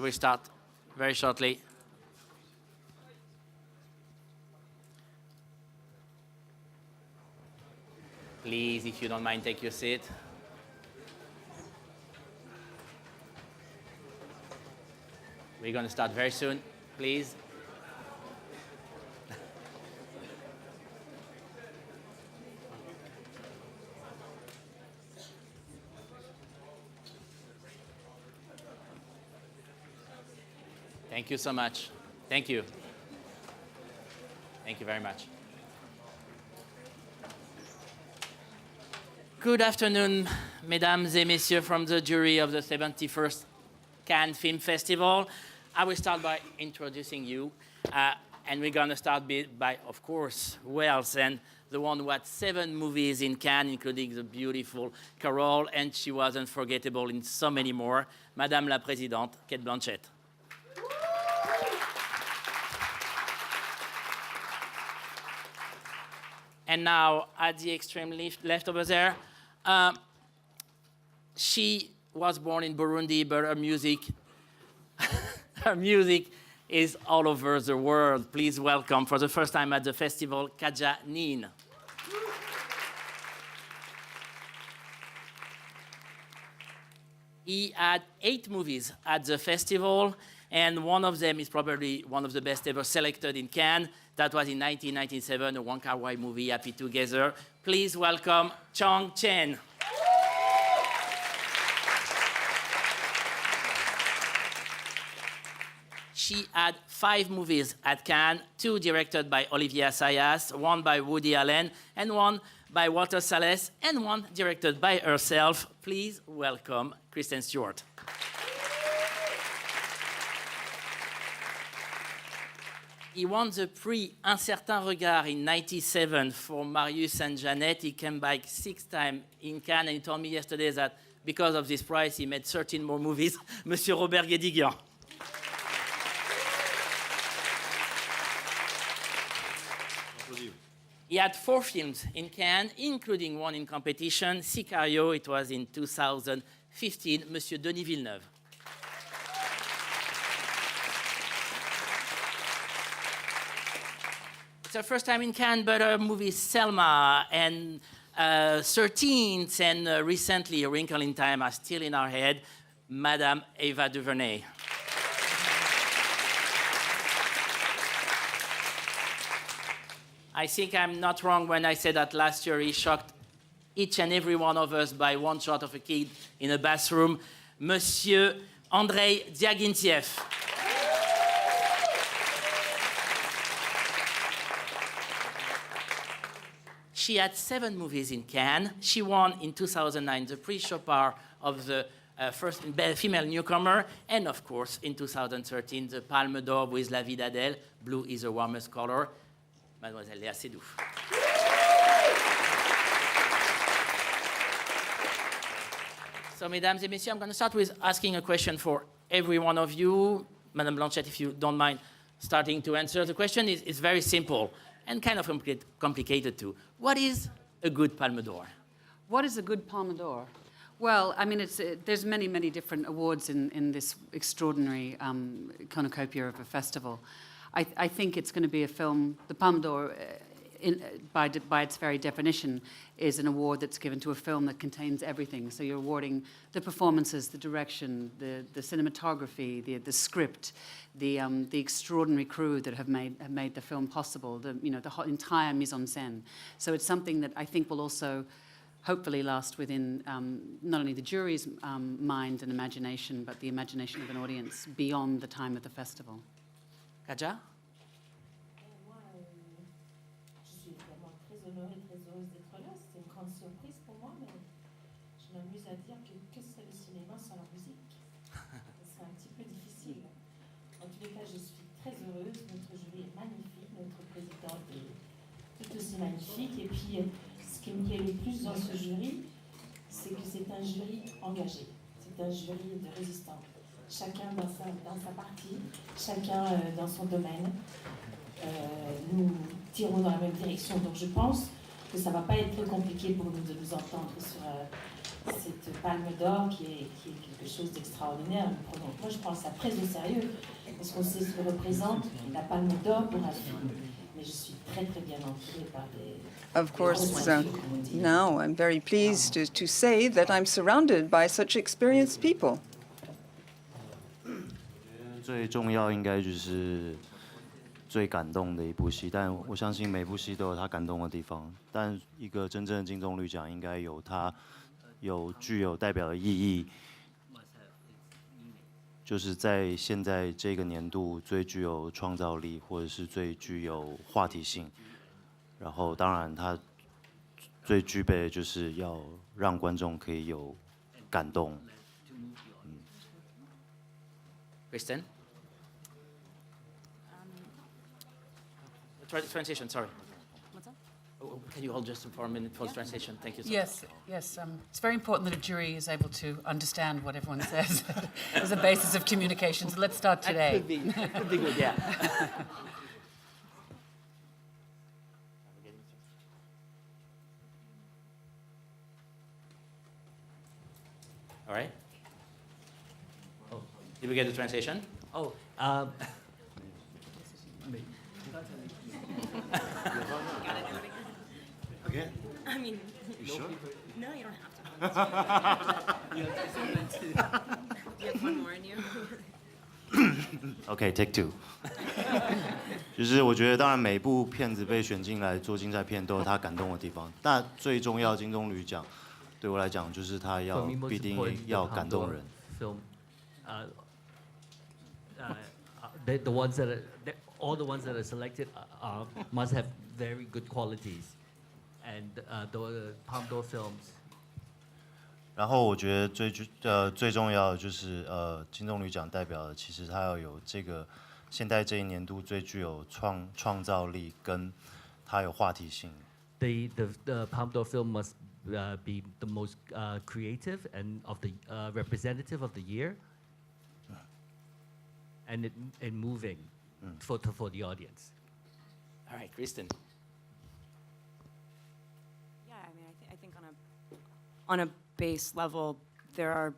will start very shortly. Please, if you don't mind, take your seat. We're going to start very soon, please. Thank you so much. Thank you. Thank you very much. Good afternoon, mesdames et messieurs from the jury of the 71st Cannes Film Festival. I will start by introducing you, and we're going to start by, of course, Wales, and the one who had 7 movies in Cannes, including the beautiful Carol, and she was unforgettable in so many more, Madame la Présidente, Cate Blanchett. And now, at the extreme left over there, she was born in Burundi, but her music, her music is all over the world. Please welcome, for the first time at the festival, Kaja Nin. He had 8 movies at the festival, and one of them is probably one of the best ever selected in Cannes. That was in 1997, a Wong Kar-wai movie, Happy Together. Please welcome Chong Chen. She had 5 movies at Cannes, 2 directed by Olivier Assayas, 1 by Woody Allen, and 1 by Walter Salles, and 1 directed by herself. Please welcome Kristen Stewart. He won the Prix Un Certain Regard in 1997 for Marius and Jeannette. He came back 6 times in Cannes, and he told me yesterday that because of this prize, he made 13 more movies. Monsieur Robert Guédiguian. He had 4 films in Cannes, including 1 in competition, Sicario. It was in 2015, Monsieur Denis Villeneuve. It's her first time in Cannes, but her movies Selma and 13th and recently A Wrinkle in Time are still in our head. Madame Ava DuVernay. I think I'm not wrong when I say that last year he shocked each and every one of us by one shot of a kid in a bathroom. Monsieur Andrei Diagintiev. She had 7 movies in Cannes. She won in 2009 the Prix Chopard of the first female newcomer, and of course in 2013 the Palme d'Or with La Vie d'Adèle. Blue is the warmest color. Mademoiselle Léa Seydoux. So, mesdames et messieurs, I'm going to start with asking a question for every one of you. Madame Blanchett, if you don't mind starting to answer. The question is very simple and kind of complicated too. What is a good Palme d'Or? What is a good Palme d'Or? Well, I mean, there's many, many different awards in this extraordinary cornucopia of a festival. I think it's going to be a film. The Palme d'Or, by its very definition, is an award that's given to a film that contains everything. So you're awarding the performances, the direction, the cinematography, the script, the extraordinary crew that have made the film possible. The entire mise en scène. So it's something that I think will also hopefully last within not only the jury's mind and imagination, but the imagination of an audience beyond the time of the festival. Kaja? Moi, je suis vraiment très honorée, très heureuse d'être là. C'est une grande surprise pour moi, mais je m'amuse à dire que serait le cinéma sans la musique? C'est un petit peu difficile. En tous les cas, je suis très heureuse. Notre jury est magnifique, notre présidente est tout aussi magnifique. Et puis, ce qui me plaît le plus dans ce jury, c'est que c'est un jury engagé. C'est un jury de résistants. Chacun dans sa partie, chacun dans son domaine. Nous tirons dans la même direction, donc je pense que ça ne va pas être très compliqué pour nous de nous entendre cette palme d'or qui est quelque chose d'extraordinaire. Moi, je prends ça très au sérieux, parce qu'on sait ce que représente la palme d'or pour un film. Mais je suis très très bien entourée par Of course, now I'm very pleased to say that I'm surrounded by such experienced people. 最重要应该就是最感动的一部戏，但我相信每部戏都有它感动的地方。但一个真正的金棕榈奖应该有它具有代表的意义，就是在现在这个年度最具有创造力，或者是最具有话题性。然后当然它最具备的就是要让观众可以有感动。Kristen? Translation, sorry. What's that? Oh, can you hold just for a minute for the translation? Thank you. Yes. It's very important that a jury is able to understand what everyone says as a basis of communication. So let's start today. That could be good, yeah. All right. Oh, did we get the translation? Oh, Again? I mean, You sure? no, you don't have to. Do you have one more in you? OK, take two 。就是我觉得，当然每部片子被选进来做竞赛片都有它感动的地方，但最重要金棕榈奖对我来讲就是它要 For me, most 必定 important, 要 the 感动人。 Film, the ones that all the ones that are selected must have very good qualities, and the Palme d'Or films. 然后我觉得最重要的就是金棕榈奖代表的，其实它要有这个现在这一年度最具有创造力，跟它有话题性。The Palme d'Or film must be the most creative and of the representative of the year, and moving for the audience. All right, Kristen. Yeah, I mean, I think on a base level, there are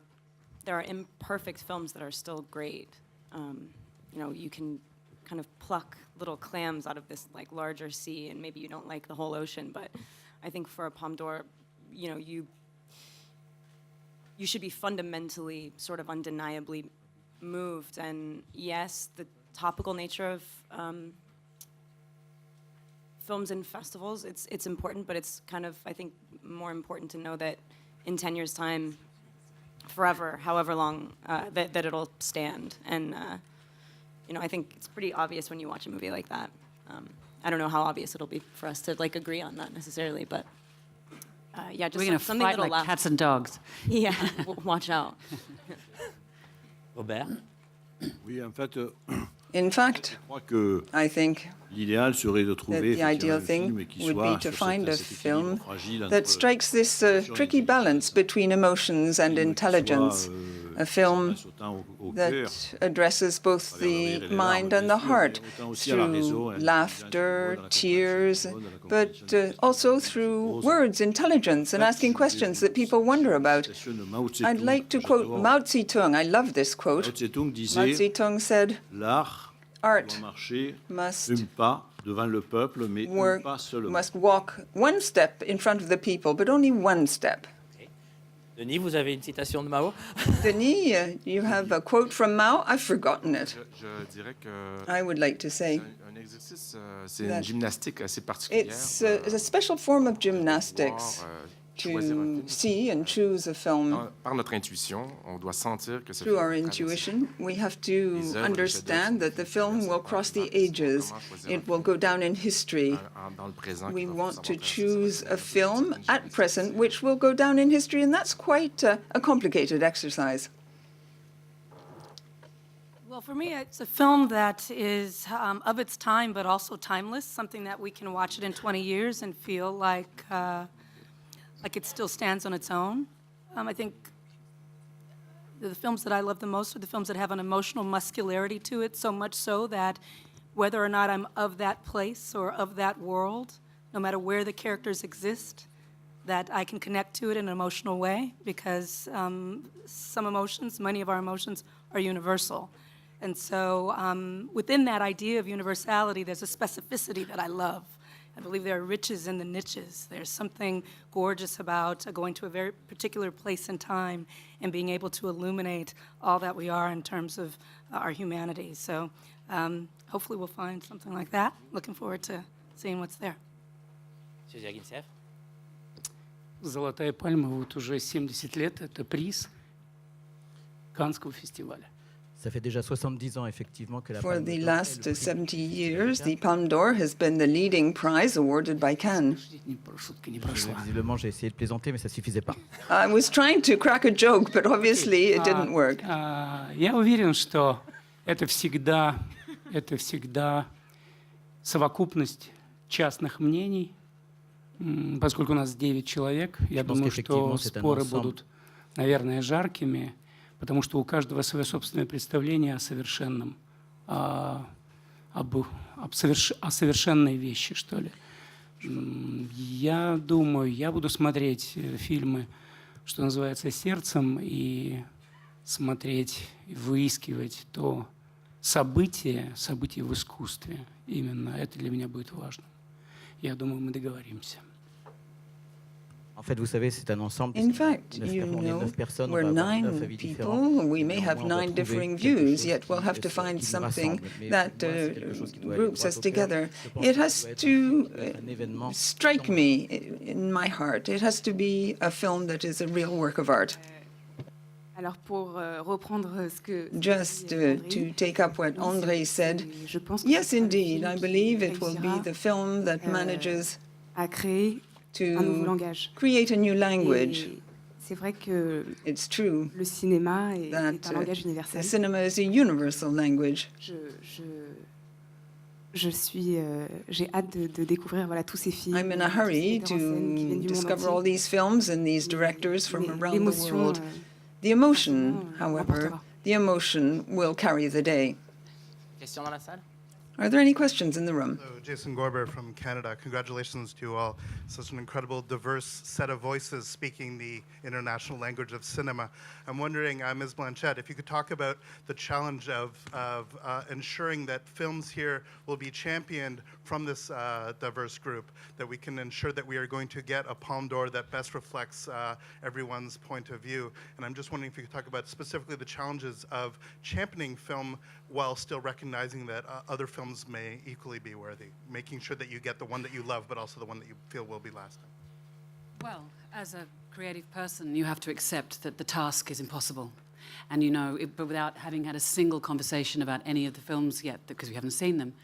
imperfect films that are still great. You know, you can kind of pluck little clams out of this like larger sea, and maybe you don't like the whole ocean, but I think for a Palme d'Or, you know, you should be fundamentally sort of undeniably moved. And yes, the topical nature of films and festivals, it's important, but it's kind of, I think, more important to know that in 10 years' time, forever, however long, that it'll stand. And, you know, I think it's pretty obvious when you watch a movie like that. I don't know how obvious it'll be for us to, like, agree on that necessarily, but, yeah, just We're going to something fight that'll like last. cats and dogs. Yeah, watch out. Robert? Oui, en fait, In fact, je crois que I think l'idéal serait de that trouver the ideal effectivement un film thing qui would soit be to sur find a cet équilibre film fragile that entre strikes this émotion et tricky balance between emotions and film qui intelligence. soit, A film s'adresse autant au cœur, that addresses both the mind and the heart through laughter, tears, but also through words, intelligence, and asking questions that people wonder about. citation de Mao Tse-tung I'd like to que quote j'adore. Mao Zedong. I love this Mao quote. Tse-tung Mao disait Zedong said, l'art art doit marcher must un pas devant le peuple, mais un work, pas seulement. must walk one step in front of the people, but only one step. Denis, vous avez une citation de Mao? Denis, you have a quote from Mao? I've forgotten it. Je dirais que I would like to say un exercice, c'est that une gymnastique assez particulière. it's a special form of gymnastics Choisir un to film. see and choose a film Par notre intuition, on doit sentir que ce through film our traverse intuition. We have to les œuvres, understand les that the chefs-d'œuvre film qui will traversent cross the dans l'histoire. ages. Comment choisir It un will go down in history. dans le présent We qui va want to savoir choose traverser a film cette at gymnastique. present which will go down in history, and that's quite a complicated exercise. Well, for me, it's a film that is of its time, but also timeless, something that we can watch it in 20 years and feel like it still stands on its own. I think the films that I love the most are the films that have an emotional muscularity to it, so much so that whether or not I'm of that place or of that world, no matter where the characters exist, that I can connect to it in an emotional way because some emotions, many of our emotions, are universal. And so within that idea of universality, there's a specificity that I love. I believe there are riches in the niches. There's something gorgeous about going to a very particular place and time and being able to illuminate all that we are in terms of our humanity. So hopefully we'll find something like that. Looking forward to seeing what's there. Monsieur Zaginsev? «Золотая пальма» вот уже 70 лет, это приз Каннского фестиваля. Ça fait déjà 70 ans, effectivement, que la For Palme the d'Or last est le prix 70 du years, the César. Palme d'Or has been the leading prize awarded by Cannes. Шутка не прошла. Visiblement, j'ai essayé de plaisanter, mais ça suffisait pas. I was trying to crack a joke, but obviously it didn't work. Я уверен, что это всегда совокупность частных мнений, поскольку у нас 9 человек. Я думаю, что споры будут, наверное, жаркими, потому что у каждого свое собственное представление о совершенном, о совершенной вещи, что ли. Я думаю, я буду смотреть фильмы, что называется, сердцем, и смотреть, выискивать то событие в искусстве. Именно это для меня будет важно. Я думаю, мы договоримся. En fait, vous savez, c'est un ensemble. In fact, on est you know, 9 personnes, we're on va avoir 9 9 avis people, différents. we may Et have néanmoins, on 9 va differing trouver quelque views, chose yet we'll qui have to nous find rassemble. something Mais that pour moi, c'est quelque chose qui doit aller groups droit us au cœur. together. Je pense It que ça has doit être to un événement strike me in my heart. It has to be a film that is a real work of art. Alors pour reprendre ce que Just to take up what André said, je pense que yes, ce sera le indeed, film I qui believe it will be réussira the film that manages à créer un nouveau to langage. create a new language. Et c'est vrai que It's true le cinéma est that un langage the universel. cinema is a universal language. J'ai hâte de découvrir voilà tous ces films. I'm in a hurry tous ces metteurs en scène qui viennent to du monde discover all entier. these films and these directors from Mais around the l'émotion, world. The emotion, forcément, however, l'emportera. the emotion will carry the day. Question dans la salle? Are there any questions in the room? Hello, Jason Gorber from Canada. Congratulations to you all. Such an incredible, diverse set of voices speaking the international language of cinema. I'm wondering, Ms. Blanchette, if you could talk about the challenge of ensuring that films here will be championed from this diverse group, that we can ensure that we are going to get a Palme d'Or that best reflects everyone's point of view. And I'm just wondering if you could talk about specifically the challenges of championing film while still recognizing that other films may equally be worthy, making sure that you get the one that you love, but also the one that you feel will be lasting. Well, as a creative person, you have to accept that the task is impossible. And, you know, but without having had a single conversation about any of the films yet, because we haven't seen them,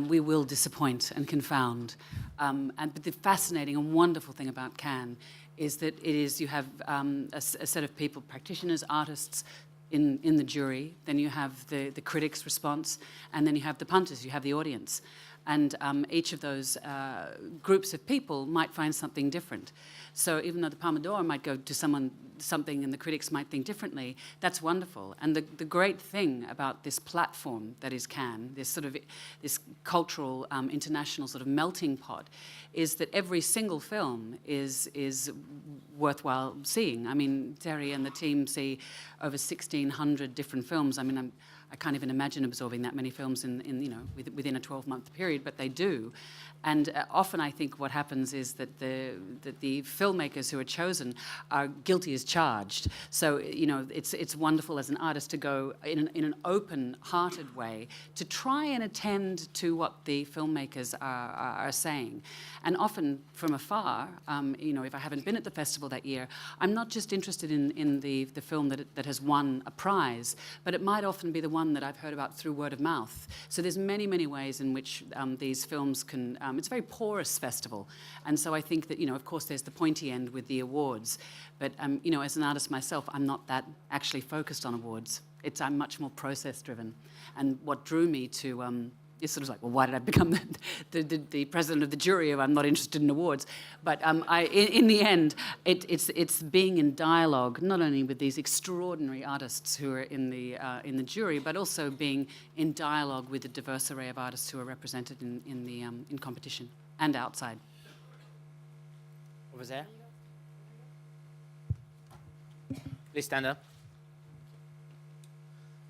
we will disappoint and confound. But the fascinating and wonderful thing about Cannes is that you have a set of people, practitioners, artists, in the jury, then you have the critics' response, and then you have the punters, you have the audience. And each of those groups of people might find something different. So even though the Palme d'Or might go to something and the critics might think differently, that's wonderful. And the great thing about this platform that is Cannes, this cultural, international sort of melting pot, is that every single film is worthwhile seeing. I mean, Terry and the team see over 1,600 different films. I mean, I can't even imagine absorbing that many films within a 12-month period, but they do. And often I think what happens is that the filmmakers who are chosen are guilty as charged. So, you know, it's wonderful as an artist to go in an open-hearted way to try and attend to what the filmmakers are saying. And often from afar, you know, if I haven't been at the festival that year, I'm not just interested in the film that has won a prize, but it might often be the one that I've heard about through word of mouth. So there's many, many ways in which these films can... it's a very porous festival. And so I think that, you know, of course there's the pointy end with the awards. But, you know, as an artist myself, I'm not that actually focused on awards. I'm much more process-driven. And what drew me to... it's sort of like, well, why did I become the president of the jury if I'm not interested in awards? But in the end, it's being in dialogue, not only with these extraordinary artists who are in the jury, but also being in dialogue with the diverse array of artists who are represented in competition and outside. Over there? Please stand up.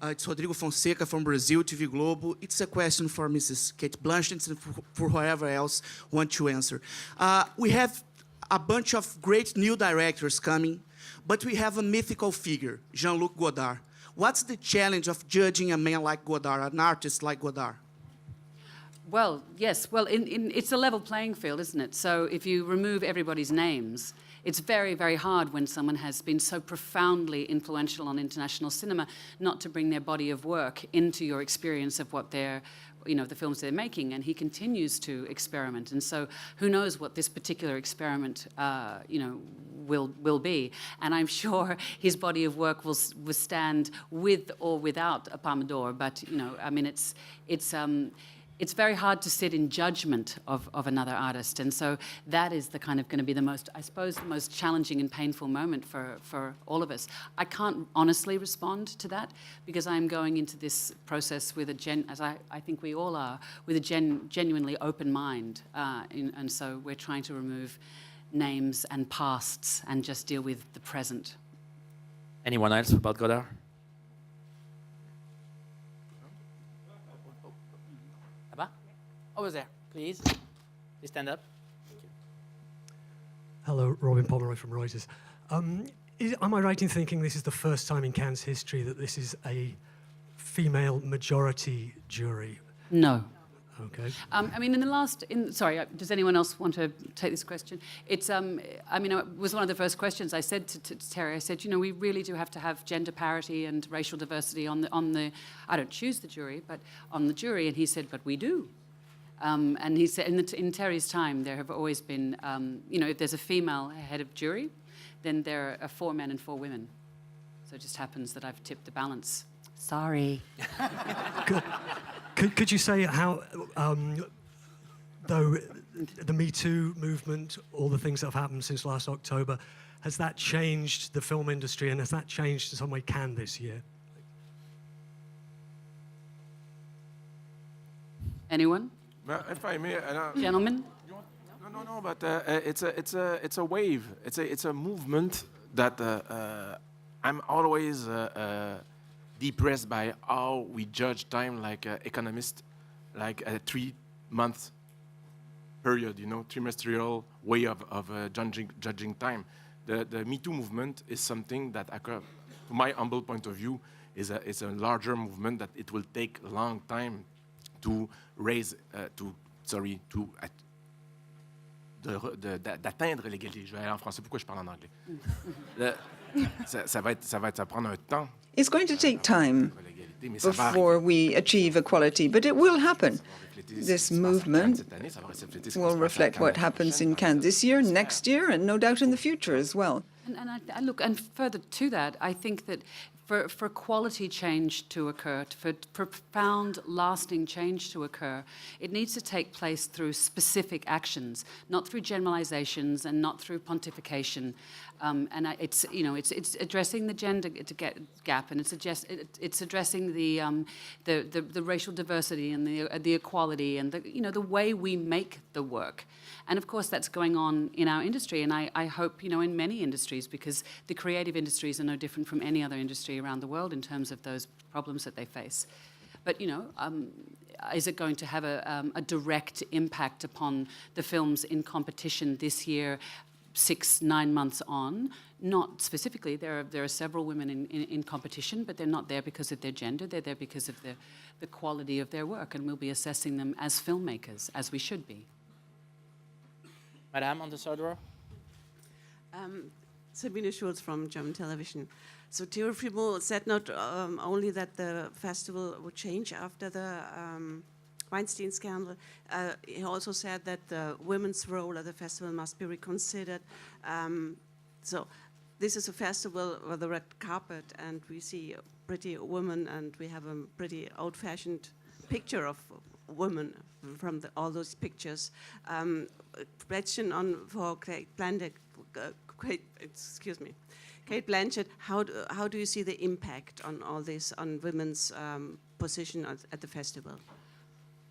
It's Rodrigo Fonseca from Brazil, TV Globo. It's a question for Mrs. Kate Blanchett and for whoever else want to answer. We have a bunch of great new directors coming, but we have a mythical figure, Jean-Luc Godard. What's the challenge of judging a man like Godard, an artist like Godard? Well, yes. Well, it's a level playing field, isn't it? So if you remove everybody's names, it's very, very hard when someone has been so profoundly influential on international cinema not to bring their body of work into your experience of what they're, the films they're making. And he continues to experiment. And so who knows what this particular experiment, will be. And I'm sure his body of work will stand with or without a Palme d'Or. But, it's very hard to sit in judgment of another artist. And so that is the kind of going to be the most challenging and painful moment for all of us. I can't honestly respond to that because I'm going into this process with as I think we all are, with a genuinely open mind. And so we're trying to remove names and pasts and just deal with the present. Anyone else about Godard? Over there, please. Please stand up. Hello, Robin Pomeroy from Reuters. Am I right in thinking this is the first time in Cannes history that this is a female majority jury? No. Okay. Does anyone else want to take this question? It's, it was one of the first questions I said to Terry. I said, we really do have to have gender parity and racial diversity on the. I don't choose the jury, but on the jury. And he said, but we do. And he said, in Terry's time, there have always been, if there's a female head of jury, then there are 4 men and 4 women. So it just happens that I've tipped the balance. Sorry. Could you say how, though the Me Too movement, all the things that have happened since last October, has that changed the film industry and has that changed in some way Cannes this year? Anyone? If I may, gentlemen. No. But it's a wave. It's a movement that I'm always depressed by how we judge time like economists, like a 3-month period. Trimestral way of judging time. The Me Too movement is something that, from my humble point of view, is a larger movement that it will take a long time to raise, d'atteindre l'égalité. Je vais aller en français. Pourquoi je parle en anglais? Ça va prendre un temps. It's going to take time before we achieve equality, but it will happen. This movement will reflect what happens in Cannes this year, next year, and no doubt in the future as well. And further to that, I think that for quality change to occur, for profound, lasting change to occur, it needs to take place through specific actions, not through generalizations and not through pontification. It's addressing the gender gap, and it's addressing the racial diversity and the equality and the way we make the work. And of course, that's going on in our industry, and I hope, in many industries, because the creative industries are no different from any other industry around the world in terms of those problems that they face. But, is it going to have a direct impact upon the films in competition this year, 6-9 months on? Not specifically. There are several women in competition, but they're not there because of their gender. They're there because of the quality of their work, and we'll be assessing them as filmmakers, as we should be. Madame, on the third row. Sabine Schulz from German television. So Theo Frimo said not only that the festival would change after the Weinstein scandal, he also said that the women's role at the festival must be reconsidered. So this is a festival with a red carpet, and we see pretty women, and we have a pretty old-fashioned picture of women from all those pictures. Question for Kate Blanchett, how do you see the impact on all this on women's position at the festival?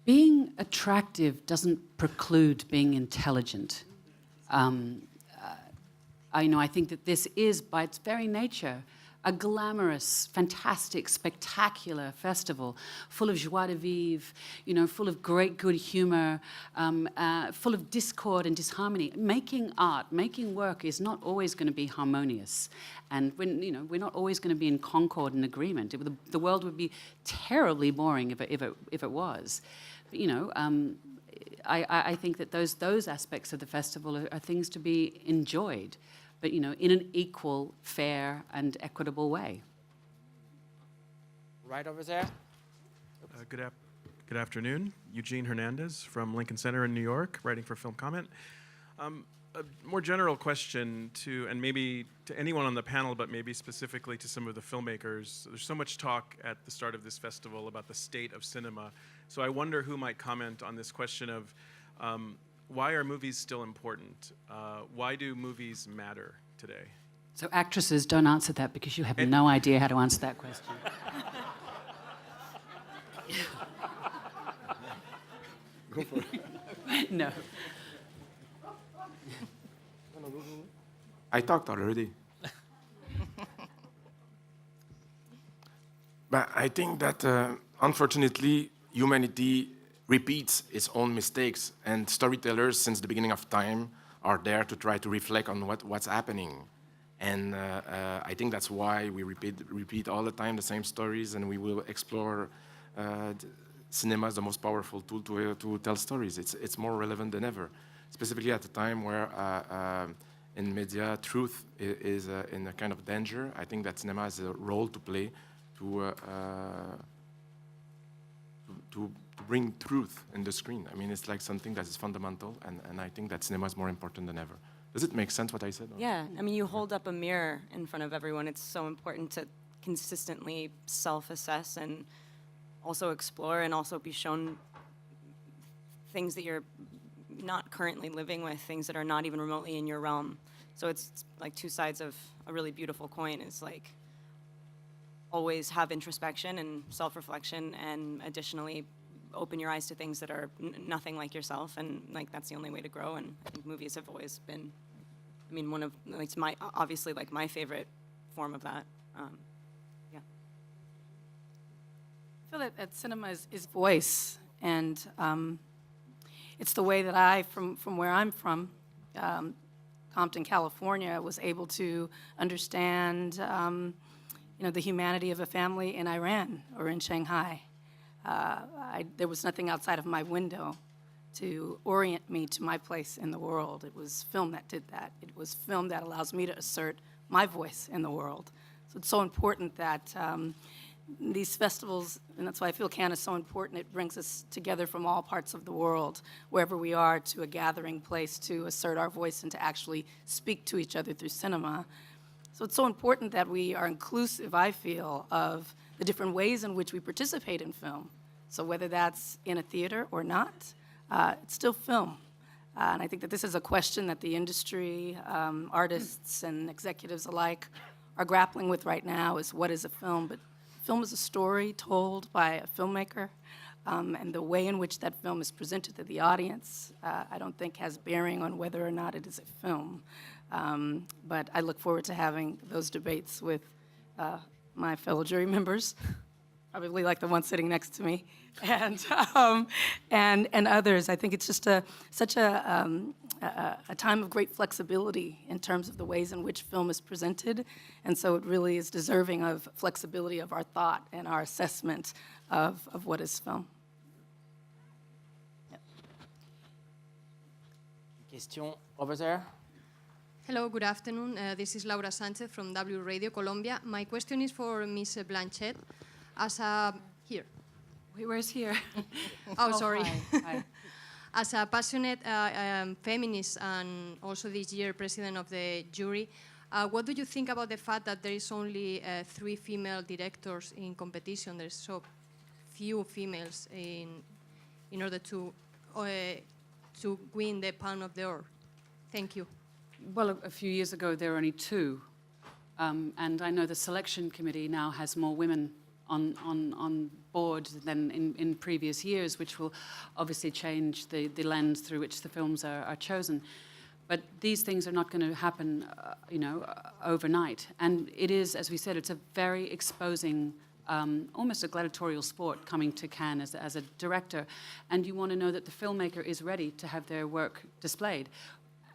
Being attractive doesn't preclude being intelligent. I think that this is, by its very nature, a glamorous, fantastic, spectacular festival, full of joie de vivre, full of great good humor, full of discord and disharmony. Making art, making work is not always going to be harmonious. And we're not always going to be in concord and agreement. The world would be terribly boring if it was. But, I think that those aspects of the festival are things to be enjoyed, but in an equal, fair, and equitable way. Right over there. Good afternoon. Eugene Hernandez from Lincoln Center in New York, writing for Film Comment. A more general question and maybe to anyone on the panel, but maybe specifically to some of the filmmakers. There's so much talk at the start of this festival about the state of cinema. So I wonder who might comment on this question of why are movies still important? Why do movies matter today? So actresses, don't answer that because you have no idea how to answer that question. Go for it. No. I talked already. But I think that, unfortunately, humanity repeats its own mistakes, and storytellers, since the beginning of time, are there to try to reflect on what's happening. And I think that's why we repeat all the time the same stories, and we will explore cinema as the most powerful tool to tell stories. It's more relevant than ever, specifically at a time where in media truth is in a kind of danger. I think that cinema has a role to play to bring truth in the screen. I mean, it's like something that is fundamental, and I think that cinema is more important than ever. Does it make sense what I said? Yeah, I mean, you hold up a mirror in front of everyone. It's so important to consistently self-assess and also explore and also be shown things that you're not currently living with, things that are not even remotely in your realm. So it's like two sides of a really beautiful coin. It's like always have introspection and self-reflection, and additionally open your eyes to things that are nothing like yourself, and like that's the only way to grow. And I think movies have always been, I mean, one of, like, obviously like my favorite form of that. Yeah. I feel that cinema is voice, and it's the way that I, from where I'm from, Compton, California, was able to understand, the humanity of a family in Iran or in Shanghai. There was nothing outside of my window to orient me to my place in the world. It was film that did that. It was film that allows me to assert my voice in the world. So it's so important that these festivals, and that's why I feel Cannes is so important, it brings us together from all parts of the world, wherever we are, to a gathering place to assert our voice and to actually speak to each other through cinema. So it's so important that we are inclusive, I feel, of the different ways in which we participate in film. So whether that's in a theater or not, it's still film. And I think that this is a question that the industry, artists and executives alike are grappling with right now, is what is a film? But film is a story told by a filmmaker, and the way in which that film is presented to the audience, I don't think has bearing on whether or not it is a film. But I look forward to having those debates with my fellow jury members, probably like the one sitting next to me, and others. I think it's just such a time of great flexibility in terms of the ways in which film is presented, and so it really is deserving of flexibility of our thought and our assessment of what is film. Yep. Question over there. Hello, good afternoon. This is Laura Sanchez from W Radio Colombia. My question is for Ms. Blanchet. As a here. Where's here? Oh, sorry. Hi. As a passionate feminist and also this year president of the jury, what do you think about the fact that there is only 3 female directors in competition? There's so few females in order to win the Palme d'Or. Thank you. Well, a few years ago there were only 2, and I know the selection committee now has more women on board than in previous years, which will obviously change the lens through which the films are chosen. But these things are not going to happen, overnight. And it is, as we said, it's a very exposing, almost a gladiatorial sport coming to Cannes as a director. And you want to know that the filmmaker is ready to have their work displayed.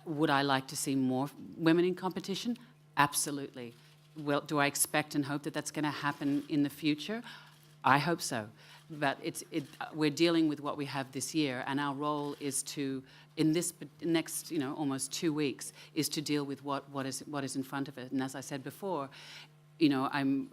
Would I like to see more women in competition? Absolutely. Well, do I expect and hope that that's going to happen in the future? I hope so. But we're dealing with what we have this year, and our role is to, in this next, almost 2 weeks, is to deal with what is in front of it. And as I said before, I'm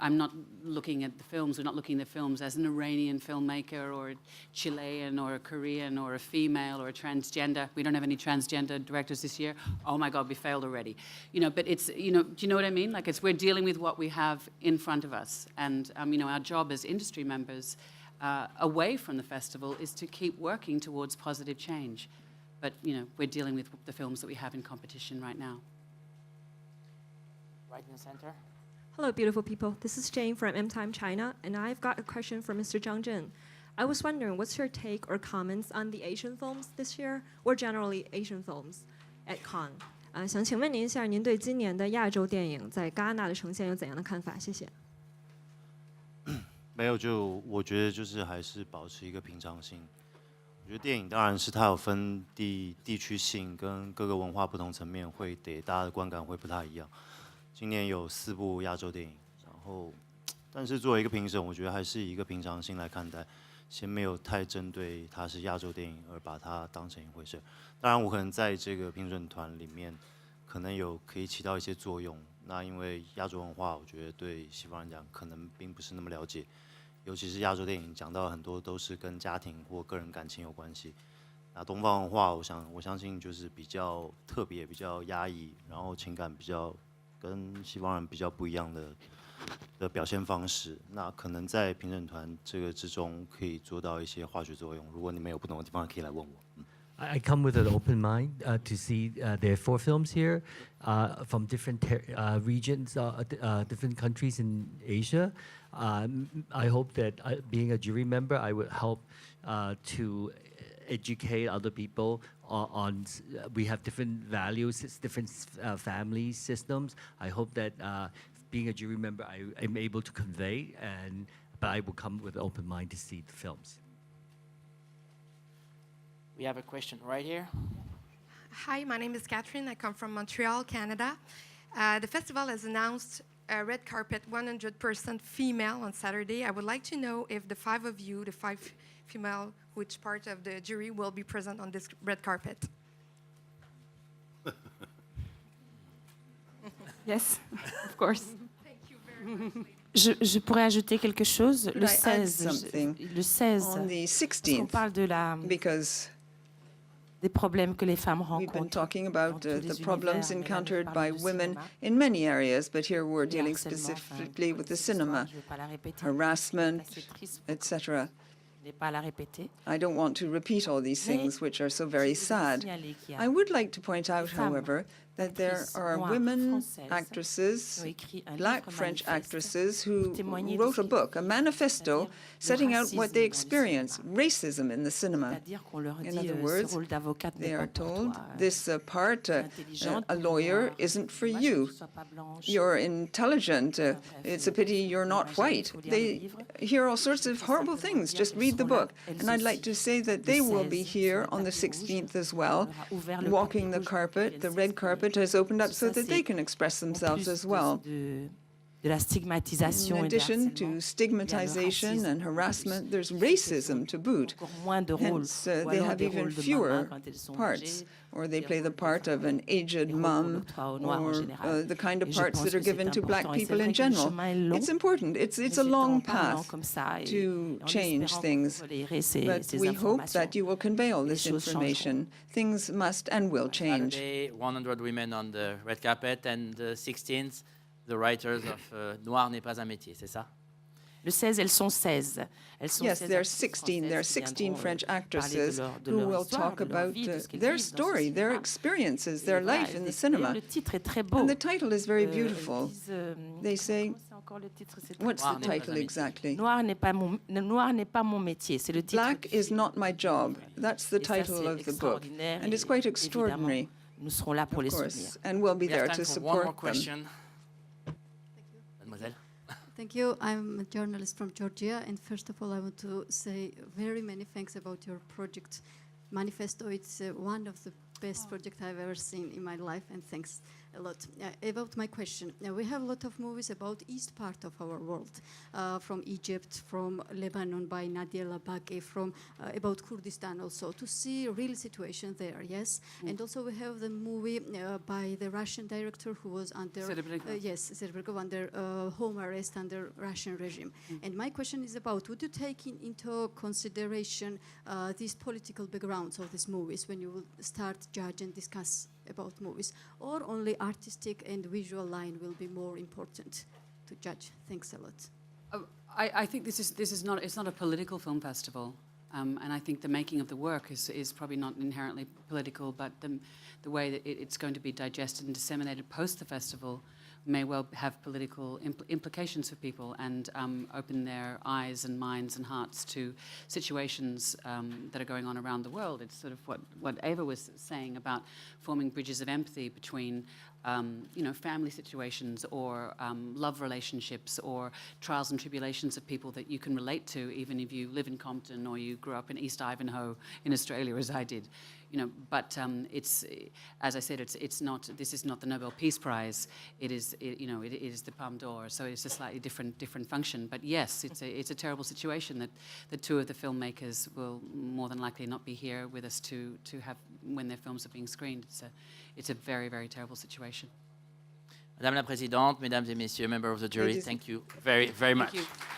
not looking at the films. We're not looking at the films as an Iranian filmmaker or a Chilean or a Korean or a female or a transgender. We don't have any transgender directors this year. Oh my God, we failed already. But it's, do you know what I mean? Like we're dealing with what we have in front of us. And, our job as industry members away from the festival is to keep working towards positive change. But, we're dealing with the films that we have in competition right now. Right in the center. Hello, beautiful people. This is Jane from M-Time China, and I've got a question for Mr. Zhang Zhen. I was wondering, what's your take or comments on the Asian films this year, or generally Asian films at Cannes? 想请问您一下，您对今年的亚洲电影在戛纳的呈现有怎样的看法？谢谢。没有，我觉得就是还是保持一个平常心。我觉得电影当然是它有分地区性跟各个文化不同层面，会给大家的观感会不太一样。今年有4部亚洲电影，然后，但是作为一个评审，我觉得还是以一个平常心来看待，先没有太针对它是亚洲电影而把它当成一回事。当然，我可能在这个评审团里面，可能可以起到一些作用。那因为亚洲文化，我觉得对西方人讲可能并不是那么了解，尤其是亚洲电影讲到很多都是跟家庭或个人感情有关系。那东方文化，我相信就是比较特别、比较压抑，然后情感比较。跟西方人比较不一样的表现方式，那可能在评审团这个之中可以做到一些化学作用。如果你们有不同的地方，可以来问我。I come with an open mind to see there are 4 films here from different regions, different countries in Asia. I hope that being a jury member, I would help to educate other people on we have different values, different family systems. I hope that being a jury member, I am able to convey, but I will come with an open mind to see the films. We have a question right here. Hi, my name is Catherine. I come from Montreal, Canada. The festival has announced a red carpet 100% female on Saturday. I would like to know if the 5 of you, the 5 female, which part of the jury will be present on this red carpet? Yes, of course. Thank you very much. Je pourrais ajouter quelque chose. Could I add something? Le 16. On the Parce qu'on 16th, parle de because des problèmes que les femmes we've been rencontrent. talking about dans tous the les problems univers, mais là, nous encountered by parlons du women cinéma. in many areas, but here we're Le dealing harcèlement, specifically with the cette cinema, histoire, je vais pas la répéter. harassment, C'est triste, etc. je vais pas la répéter. I don't want to repeat all these things, which are so very sad. I would like to point out, however, that there are women actresses, black French actresses, who wrote a book, a manifesto, setting out what they experience, racism in the cinema. In other words, they are told, this part, a lawyer, isn't for you. You're intelligent. It's a pity you're not white. They hear all sorts of horrible things. Just read the book. And I'd like to say that they will be here on the 16th as well, walking the carpet, the red carpet has opened up so that they can express themselves as well. De la stigmatisation In addition to stigmatization and harassment, there's racism to boot. Hence, they have even fewer parts, or they play the part of an aged mum, or the kind of parts that are given to black people in general. It's important. It's a long path to change things, but we hope that you will convey all this information. Things must and will change. Saturday, 100 women on the red carpet, and the 16th, the writers of Noir n'est pas un métier, c'est ça? Le 16, elles sont 16. Yes, there are 16. There are 16 French actresses who will talk about their story, their experiences, their life in the cinema. And the title is very beautiful. They say, what's the title exactly? Noir n'est pas mon métier. C'est le titre. Black is not my job. That's the title of the book. And it's quite extraordinary. Nous serons là pour of les course, soutenir. and we'll be We have there time to for one more support them. question. Mademoiselle. Thank you. I'm a journalist from Georgia, and first of all, I want to say very many thanks about your project, Manifesto. It's one of the best projects I've ever seen in my life, and thanks a lot. About my question, we have a lot of movies about east part of our world, from Egypt, from Lebanon by Nadia Labaki, from about Kurdistan also, to see real situation there, yes? And also we have the movie by the Russian director who was under, Serebrennikov, under home arrest under Russian regime. And my question is about, would you take into consideration these political backgrounds of these movies when you will start judge and discuss about movies, or only artistic and visual line will be more important to judge? Thanks a lot. I think this is not, it's not a political film festival, and I think the making of the work is probably not inherently political, but the way that it's going to be digested and disseminated post the festival may well have political implications for people, and open their eyes and minds and hearts to situations that are going on around the world. It's sort of what Eva was saying about forming bridges of empathy between family situations, or love relationships, or trials and tribulations of people that you can relate to, even if you live in Compton or you grew up in East Ivanhoe in Australia, as I did. But it's, as I said, it's not. This is not the Nobel Peace Prize. It is the Palme d'Or. So it's a slightly different function. But yes, it's a terrible situation that the two of the filmmakers will more than likely not be here with us to have when their films are being screened. It's a very, very terrible situation. Madame la Présidente, Mesdames et Messieurs, members of the jury, thank you very, very much. Thank you.